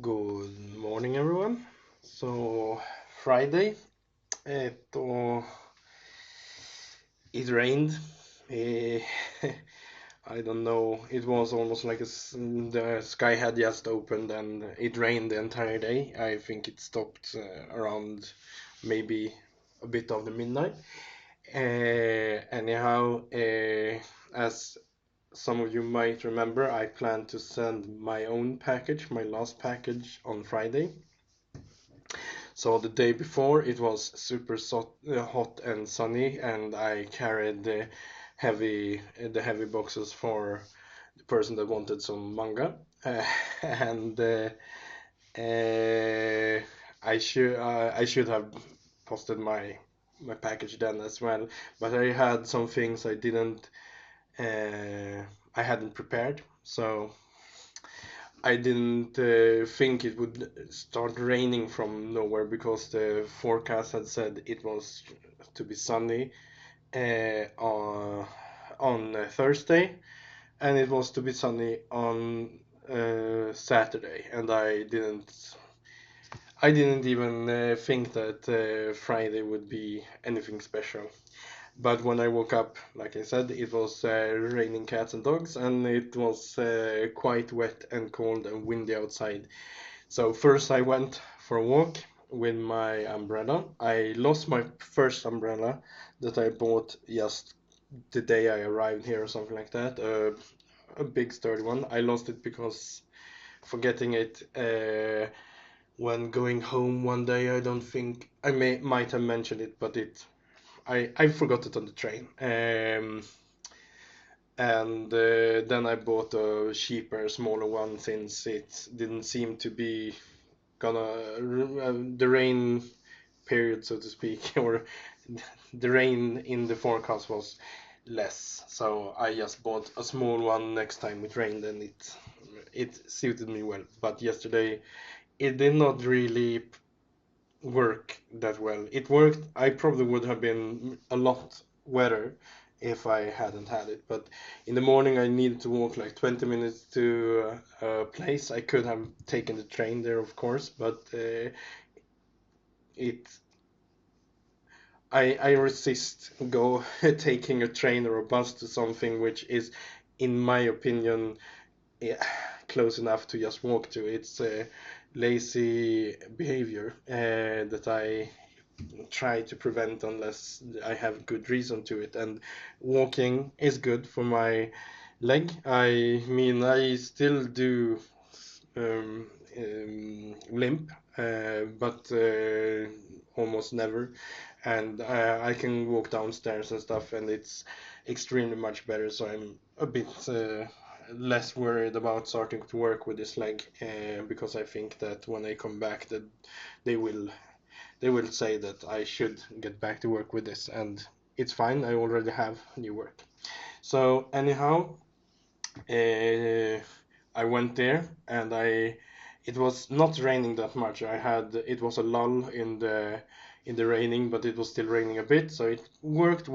Good morning, everyone. So, Friday, it it rained. Eh, I don't know. It was almost like the sky had just opened and it rained the entire day. I think it stopped around maybe a bit of the midnight. Anyhow, as some of you might remember, I planned to send my own package, my last package, on Friday. So the day before it was super hot and sunny, and I carried the heavy boxes for the person that wanted some manga, and uh, I should have posted my package then as well, but I had some things uh, I hadn't prepared, so I didn't think it would start raining from nowhere because the forecast had said it was to be sunny on Thursday, and it was to be sunny on Saturday, and I didn't even think that Friday would be anything special. But when I woke up, like I said, it was raining cats and dogs, and it was quite wet and cold and windy outside. So first I went for a walk with my umbrella. I lost my first umbrella that I bought just the day I arrived here or something like that. A big sturdy one. I lost it because forgetting it when going home one day. I don't think I might have mentioned it, but I forgot it on the train. And then I bought a cheaper, smaller one since it didn't seem to be gonna the rain period, so to speak, or the rain in the forecast was less. So I just bought a small one next time it rained, and it suited me well. But yesterday it did not really work that well. It worked. I probably would have been a lot wetter if I hadn't had it. But in the morning, I needed to walk like 20 minutes to a place. I could have taken the train there, of course, but it I resist go taking a train or a bus to something which is, in my opinion, yeah, close enough to just walk to. It's lazy behavior that I try to prevent unless I have good reason to it. And walking is good for my leg. I mean, I still do um, limp, but almost never. And I can walk downstairs and stuff, and it's extremely much better. So I'm a bit less worried about starting to work with this leg because I think that when I come back, that they will they will say that I should get back to work with this, and it's fine. I already have new work. So anyhow, uh, I went there, and it was not raining that much. It was a lull in the raining, but it was still raining a bit, so it work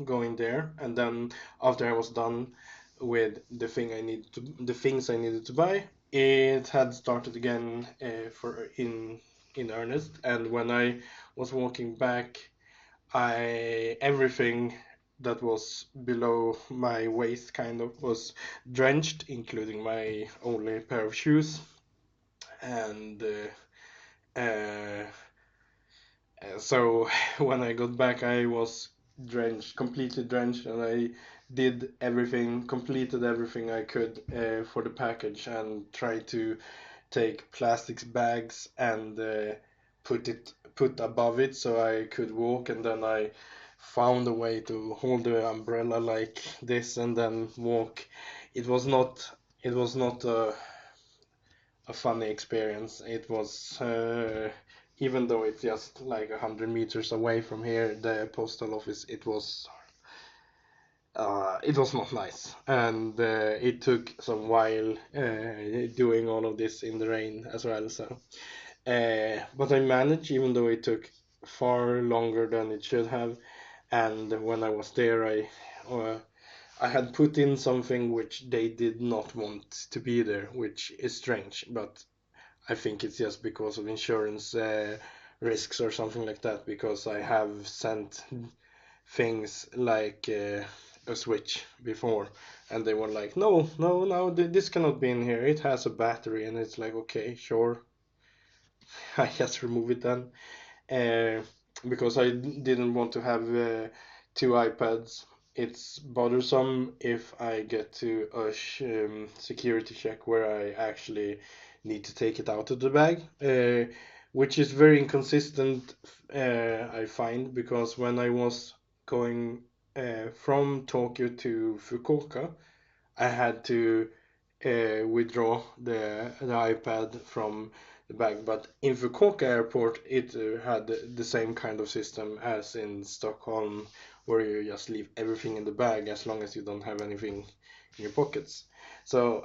going there. And then after I was done with the things I needed to buy, it had started again for in earnest. And when I was walking back, I everything that was below my waist kind of was drenched, including my only pair of shoes. And uh, so when I got back, I was drenched, completely drenched, and I completed everything I could for the package, and tried to take plastics bags and put above it so I could walk, and then I found a way to hold the umbrella like this and then walk. It was not it was not a funny experience. It was even though it's just like 100 meters away from here, the postal office. It was not nice, and it took some while doing all of this in the rain as well. So, but I managed, even though it took far longer than it should have. And when I was there, I had put in something which they did not want to be there, which is strange. But I think it's just because of insurance risks or something like that, because I have sent things like a Switch before, and they were like, no, no, no, this cannot be in here. It has a battery, and it's like, okay, sure, I just remove it then, uh, because I didn't want to have two iPads. It's bothersome if I get to a security check where I actually need to take it out of the bag, which is very inconsistent, I find, because when I was going from Tokyo to Fukuoka, I had to withdraw the iPad from the bag. But in Fukuoka airport, it had the same kind of system as in Stockholm, where you just leave everything in the bag as long as you don't have anything in your pockets. So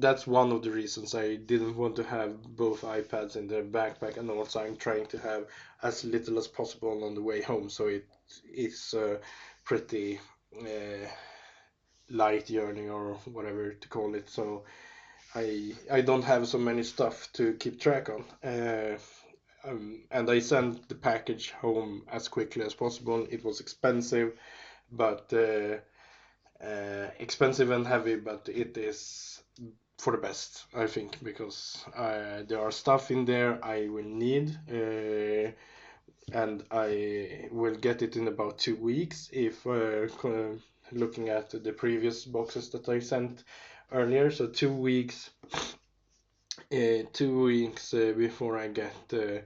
that's one of the reasons I didn't want to have both iPads in the backpack, and also I'm trying to have as little as possible on the way home, so it is pretty light journey or whatever to call it. So I don't have so many stuff to keep track on. And I sent the package home as quickly as possible. It was expensive, but expensive and heavy, but it is for the best, I think, because there are stuff in there I will need, and I will get it in about 2 weeks if looking at the previous boxes that I sent earlier. So 2 weeks, 2 weeks before I get the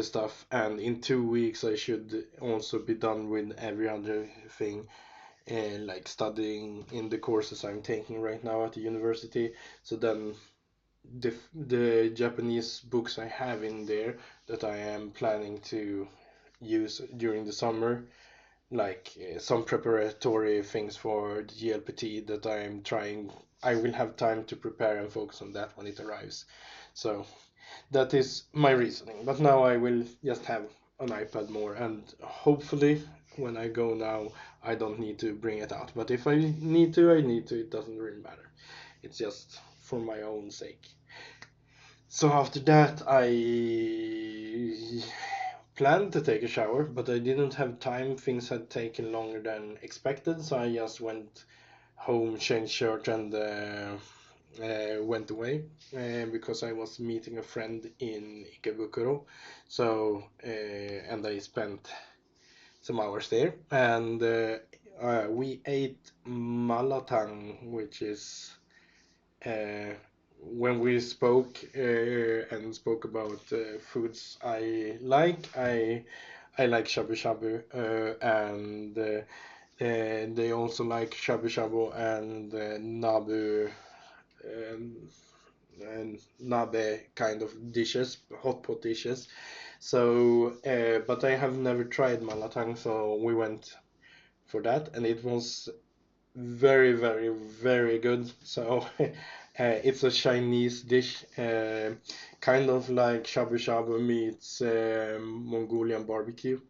stuff, and in 2 weeks I should also be done with every other thing, like studying in the courses I'm taking right now at the university. So then the Japanese books I have in there that I am planning to use during the summer, like some preparatory things for the GLPT that I am trying. I will have time to prepare and focus on that when it arrives. So that is my reasoning. But now I will just have an iPad more, and hopefully when I go now, I don't need to bring it out. But if I need to, I need to. It doesn't really matter. It's just for my own sake. So after that, I planned to take a shower, but I didn't have time. Things had taken longer than expected, so I just went home, changed shirt, and went away because I was meeting a friend in Ikebukuro. So and I spent some hours there, and we ate malatang, which is uh, when we spoke and spoke about foods I like shabu shabu, and they also like shabu shabu and um, nabe kind of dishes, hot pot dishes. So, but I have never tried malatang, so we went for that, and it was very, very, very good. So it's a Chinese dish, kind of like shabu shabu meets Mongolian barbecue.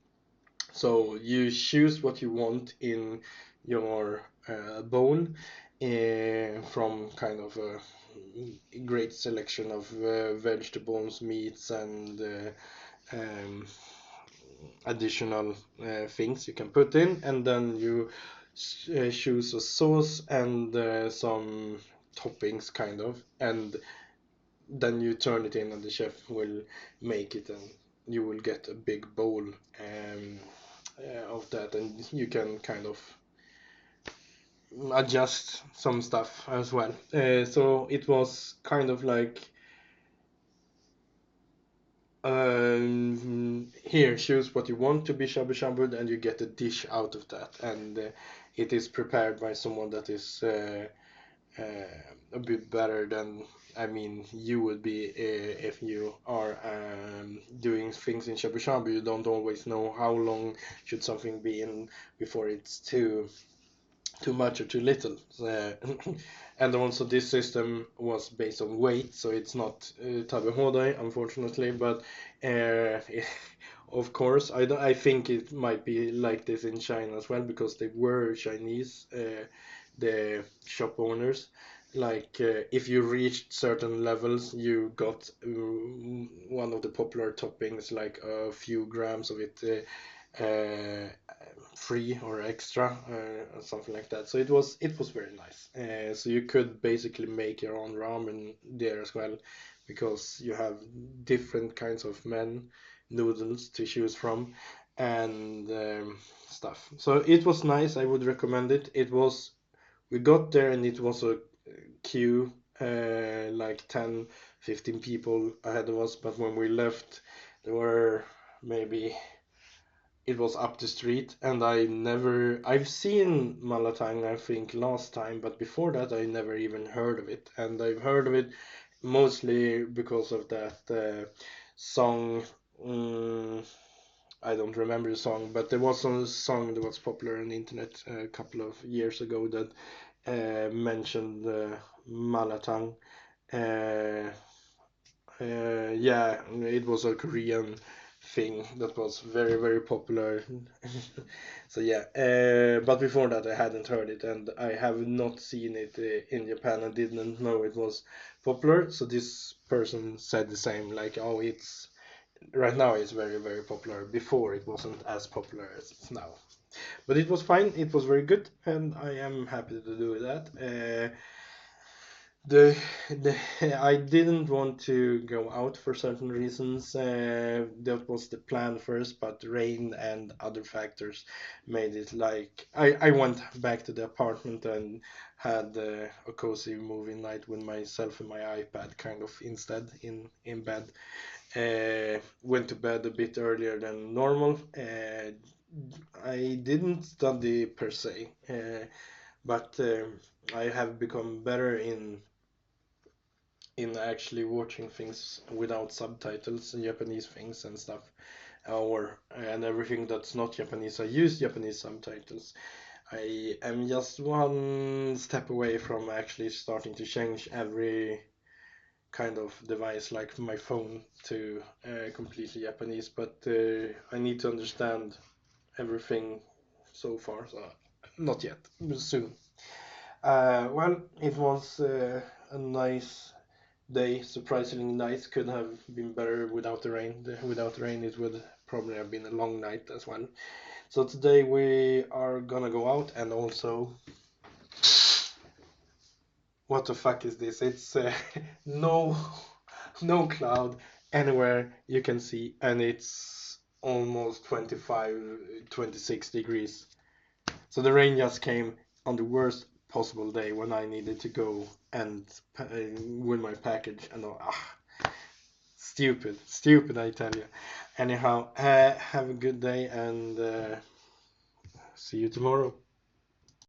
So you choose what you want in your bowl from kind of a great selection of vegetables, meats, and um, additional things you can put in, and then you choose a sauce and some toppings, kind of, and then you turn it in, and the chef will make it, and you will get a big bowl of that, and you can kind of adjust some stuff as well. So it was kind of like here, choose what you want to be shabu shabu, and you get a dish out of that, and it is prepared by someone that is uh, a bit better than, I mean, you would be if you are doing things in shabu shabu. You don't always know how long should something be in before it's too much or too little. And also this system was based on weight, so it's not tabe hodai, unfortunately, but uh, of course, I think it might be like this in China as well, because they were Chinese, the shop owners, like if you reached certain levels, you got one of the popular toppings, like a few grams of it free or extra, or something like that. So it was very nice. So you could basically make your own ramen there as well, because you have different kinds of noodles to choose from, and stuff. So it was nice. I would recommend it. We got there and it was a queue, like 10, 15 people ahead of us. But when we left, there were maybe, it was up the street. And I've seen Malatang, I think, last time, but before that, I never even heard of it. And I've heard of it mostly because of that song. mm I don't remember the song, but there was a song that was popular on the internet a couple of years ago that mentioned Malatang. Uh, yeah, it was a Korean thing that was very, very popular. So yeah, but before that I hadn't heard it, and I have not seen it in Japan. I didn't know it was popular. So this person said the same, like, oh, it's right now it's very, very popular. Before it wasn't as popular as it's now. But it was fine. It was very good, and I am happy to do that. The, the I didn't want to go out for certain reasons. That was the plan first, but rain and other factors made it like I went back to the apartment and had a cozy movie night with myself and my iPad kind of instead in bed. Went to bed a bit earlier than normal. I didn't study per se, but I have become better in actually watching things without subtitles, Japanese things and stuff, or and everything that's not Japanese. I use Japanese subtitles. I am just one step away from actually starting to change every kind of device, like my phone, to completely Japanese. But I need to understand everything so far, so not yet, soon. Well, it was a nice day, surprisingly nice. Could have been better without the rain. Without the rain, it would probably have been a long night as well. So today we are gonna go out, and also, what the fuck is this? It's no, no cloud anywhere you can see, and it's almost 25, 26 degrees. So the rain just came on the worst possible day when I needed to go and with my package, and stupid, stupid, I tell you. Anyhow, have a good day, and see you tomorrow.